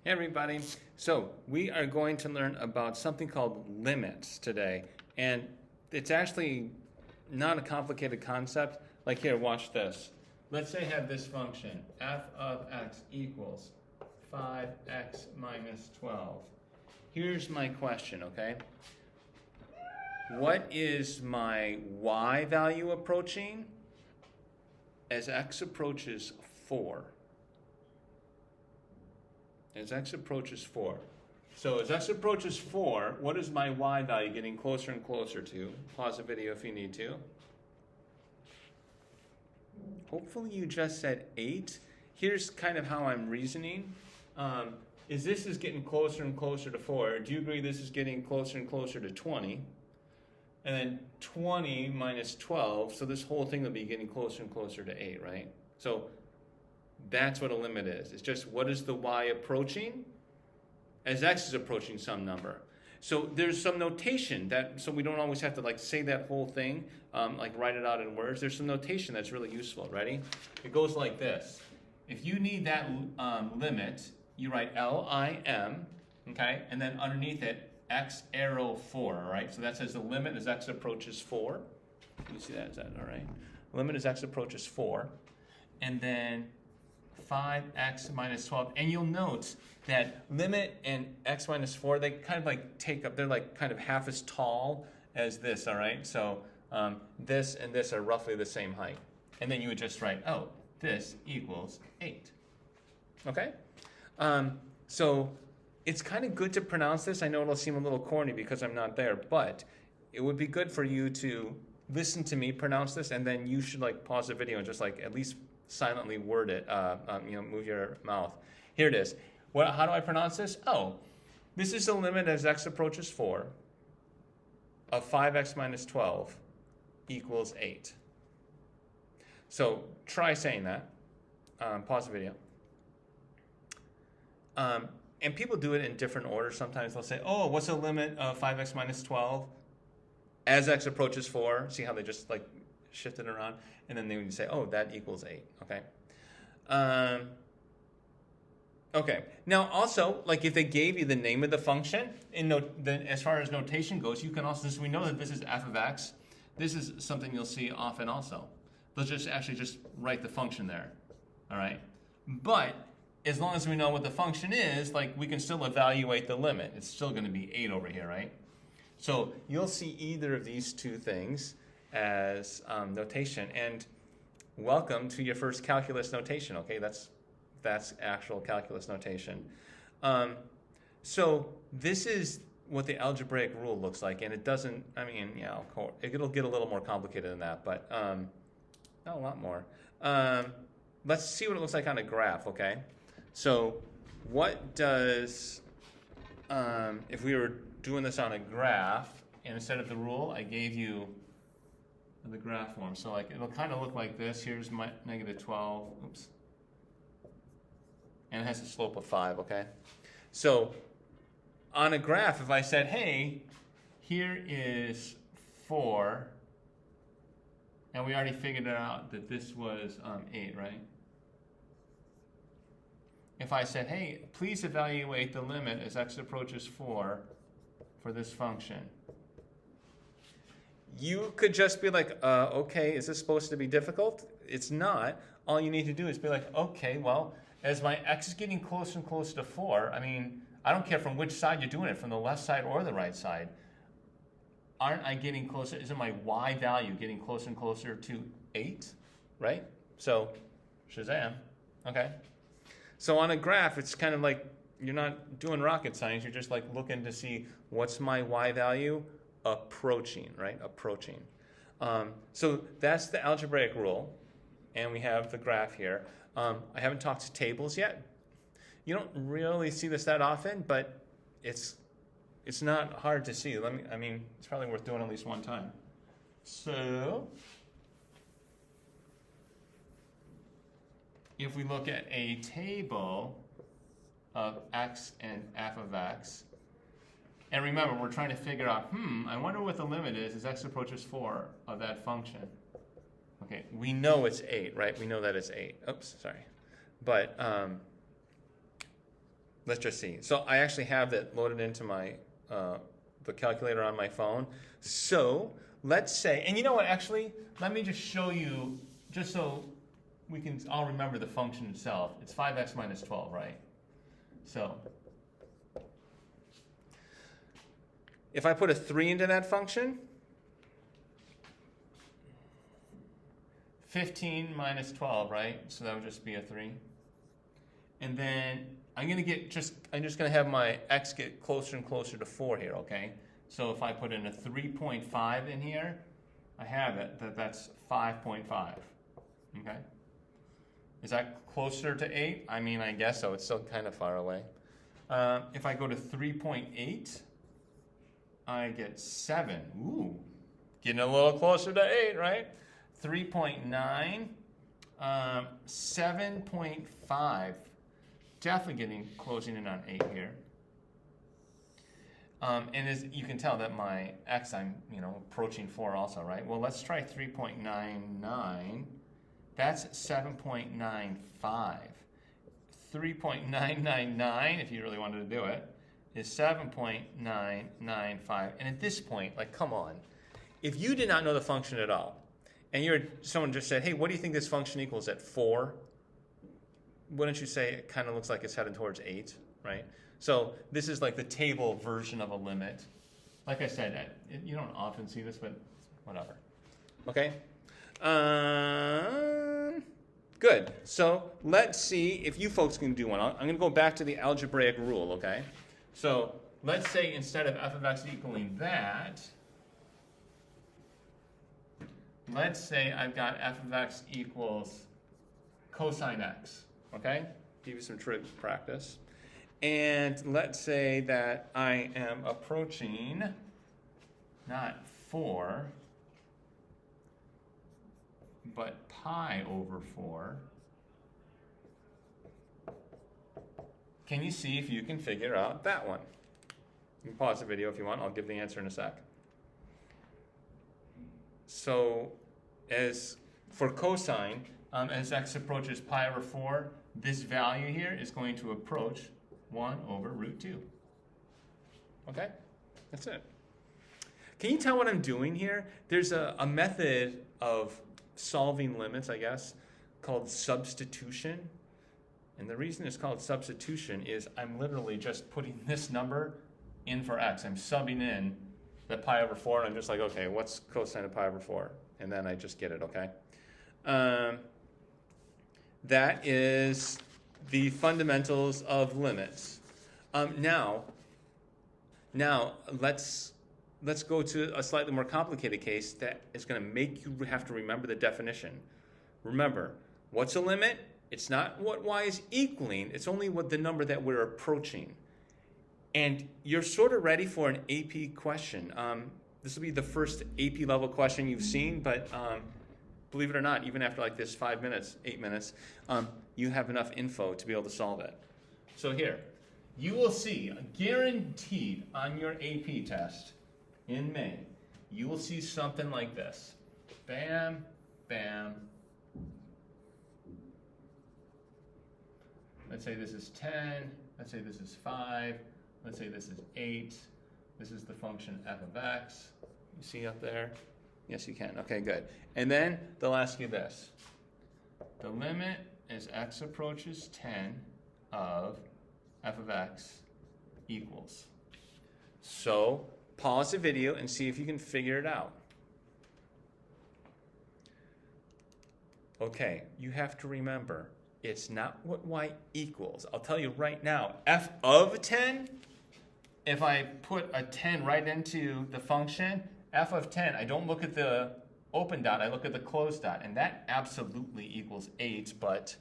Hey everybody. So we are going to learn about something called limits today. And it's actually not a complicated concept. Like here, watch this. Let's say I have this function, f of x equals 5x minus 12. Here's my question, okay? What is my y value approaching as x approaches 4? As x approaches 4. So as x approaches 4, what is my y value getting closer and closer to? Pause the video if you need to. Hopefully you just said 8. Here's kind of how I'm reasoning. This is getting closer and closer to 4. Do you agree this is getting closer and closer to 20? And then 20 minus 12, so this whole thing will be getting closer and closer to 8, right? So that's what a limit is. It's just what is the y approaching as x is approaching some number. So there's some notation so we don't always have to like say that whole thing, like write it out in words. There's some notation that's really useful. Ready? It goes like this. If you need that limit, you write LIM, okay, and then underneath it x arrow 4. All right. So that says the limit as x approaches 4. You see that? Is that all right? Limit as x approaches 4, and then 5x minus 12, and you'll note that limit and x minus 4, they kind of like take up, they're like kind of half as tall as this, all right? So this and this are roughly the same height. And then you would just write, oh, this equals 8, okay? So it's kind of good to pronounce this. I know it'll seem a little corny because I'm not there, but it would be good for you to listen to me pronounce this, and then you should like pause the video and just like at least silently word it, move your mouth. Here it is. How do I pronounce this? Oh, this is the limit as x approaches 4 of 5x minus 12 equals 8. So try saying that. Pause the video. And people do it in different orders. Sometimes they'll say, oh, what's the limit of 5x minus 12 as x approaches 4? See how they just like shift it around? And then they would say, oh, that equals 8, okay? Okay, now also, like if they gave you the name of the function, as far as notation goes, you can also, since we know that this is f of x, this is something you'll see often also. They'll just write the function there, all right? But as long as we know what the function is, like we can still evaluate the limit. It's still gonna be 8 over here, right? So you'll see either of these two things as notation, and welcome to your first calculus notation. Okay, that's actual calculus notation. So this is what the algebraic rule looks like, and it doesn't. I mean, yeah, it'll get a little more complicated than that, but not a lot more. Let's see what it looks like on a graph. Okay, so what does if we were doing this on a graph, and instead of the rule, I gave you the graph form. So like it'll kind of look like this. Here's my negative 12. Oops. And it has a slope of 5, okay? So on a graph, if I said, hey, here is 4, and we already figured it out that this was 8, right? If I said, hey, please evaluate the limit as x approaches 4 for this function, you could just be like, okay, is this supposed to be difficult? It's not. All you need to do is be like, okay, well, as my x is getting closer and closer to 4, I mean, I don't care from which side you're doing it, from the left side or the right side. Aren't I getting closer? Isn't my y value getting closer and closer to 8, right? So, Shazam, okay? So on a graph, it's kind of like you're not doing rocket science. You're just like looking to see what's my y value approaching, right? Approaching. So that's the algebraic rule, and we have the graph here. I haven't talked to tables yet. You don't really see this that often, but it's not hard to see. It's probably worth doing at least one time. So if we look at a table of x and f of x, and remember, we're trying to figure out, I wonder what the limit is as x approaches 4 of that function. Okay, we know it's 8, right? We know that it's 8. Oops, sorry. But let's just see. So I actually have that loaded into my the calculator on my phone. So let's say, and you know what, actually, let me just show you, just so we can all remember the function itself. It's 5x minus 12, right? So if I put a 3 into that function, 15 minus 12, right? So that would just be a 3. And then I'm just going to have my x get closer and closer to 4 here, okay? So if I put in a 3.5 in here, I have it, that's 5.5, okay? Is that closer to 8? I mean, I guess so. It's still kind of far away. If I go to 3.8, I get 7. Ooh, getting a little closer to 8, right? 3.9, 7.5. Definitely closing in on 8 here. And as you can tell that my x, I'm approaching 4 also, right? Well, let's try 3.99. That's 7.95. 3.999, if you really wanted to do it, is 7.995. And at this point, like, come on. If you did not know the function at all, and someone just said, hey, what do you think this function equals at 4? Wouldn't you say it kind of looks like it's headed towards 8, right? So this is like the table version of a limit. Like I said, you don't often see this, but whatever. Okay? Good. So let's see if you folks can do one. I'm going to go back to the algebraic rule, okay? So let's say instead of f of x equaling that, let's say I've got f of x equals cosine x, okay? Give you some trig practice. And let's say that I am approaching not 4, but pi over 4. Can you see if you can figure out that one? You can pause the video if you want. I'll give the answer in a sec. So as for cosine, as x approaches pi over 4, this value here is going to approach 1 over root 2. Okay? That's it. Can you tell what I'm doing here? There's a method of solving limits, I guess, called substitution. And the reason it's called substitution is I'm literally just putting this number in for x. I'm subbing in the pi over 4, and I'm just like, okay, what's cosine of pi over 4? And then I just get it, okay? That is the fundamentals of limits. Now let's go to a slightly more complicated case that is going to make you have to remember the definition. Remember, what's a limit? It's not what y is equaling. It's only what the number that we're approaching. And you're sort of ready for an AP question. This will be the first AP level question you've seen, but believe it or not, even after like this 5 minutes, 8 minutes, you have enough info to be able to solve it. So here, you will see, guaranteed on your AP test in May, you will see something like this. Bam, bam. Let's say this is 10. Let's say this is 5. Let's say this is 8. This is the function f of x. You see up there? Yes, you can. Okay, good. And then they'll ask you this. The limit as x approaches 10 of f of x equals. So pause the video and see if you can figure it out. Okay, you have to remember, it's not what y equals. I'll tell you right now, f of 10, if I put a 10 right into the function, f of 10, I don't look at the open dot, I look at the closed dot, and that absolutely equals 8, but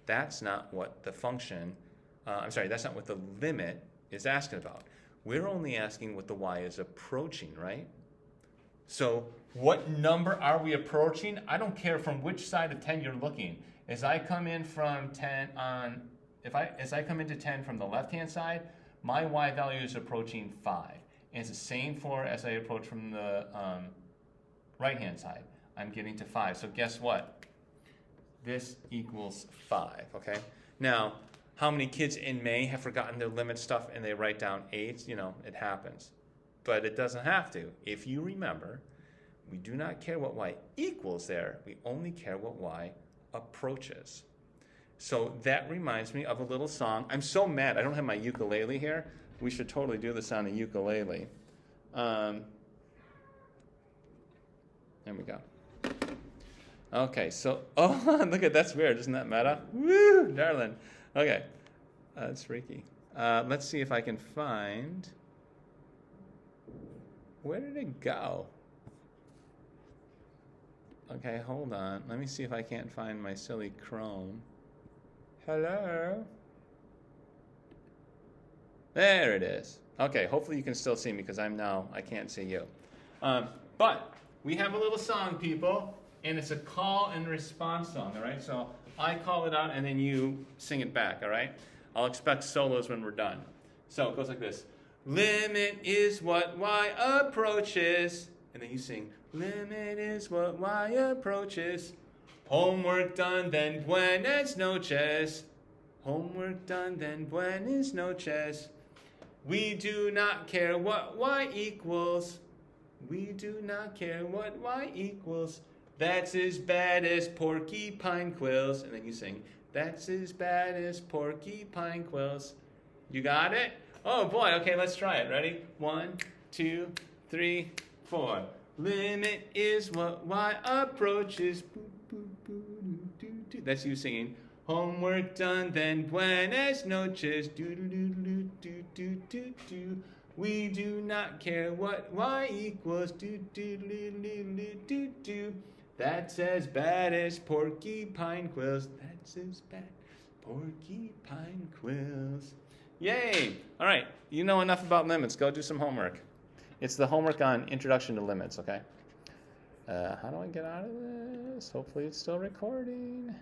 that's not what the function, that's not what the limit is asking about. We're only asking what the y is approaching, right? So what number are we approaching? I don't care from which side of 10 you're looking. As I come in from 10 on, as I come into 10 from the left-hand side, my y value is approaching 5. And it's the same for as I approach from the right-hand side. I'm getting to 5. So guess what? This equals 5, okay? Now, how many kids in May have forgotten their limit stuff and they write down 8? You know, it happens. But it doesn't have to. If you remember, we do not care what y equals there. We only care what y approaches. So that reminds me of a little song. I'm so mad I don't have my ukulele here. We should totally do this on a ukulele. There we go. Okay, so, oh, look at that's weird. Isn't that meta? Woo, darling. Okay, that's freaky. Let's see if I can find, where did it go? Okay, hold on. Let me see if I can't find my silly Chrome. Hello? There it is. Okay, hopefully you can still see me because I can't see you. But we have a little song, people, and it's a call and response song, all right? So I call it out and then you sing it back, all right? I'll expect solos when we're done. So it goes like this. Limit is what y approaches. And then you sing, limit is what y approaches. Homework done, then buenas noches. Homework done, then buenas noches. We do not care what y equals. We do not care what y equals. That's as bad as porcupine quills. And then you sing, that's as bad as porcupine quills. You got it? Oh boy, okay, let's try it. Ready? 1, 2, 3, 4. Limit is what y approaches. That's you singing. Homework done, then buenas noches. We do not care what y equals. That's as bad as porcupine quills. That's as bad porcupine quills. Yay! All right, you know enough about limits. Go do some homework. It's the homework on Introduction to Limits, okay? How do I get out of this? Hopefully it's still recording.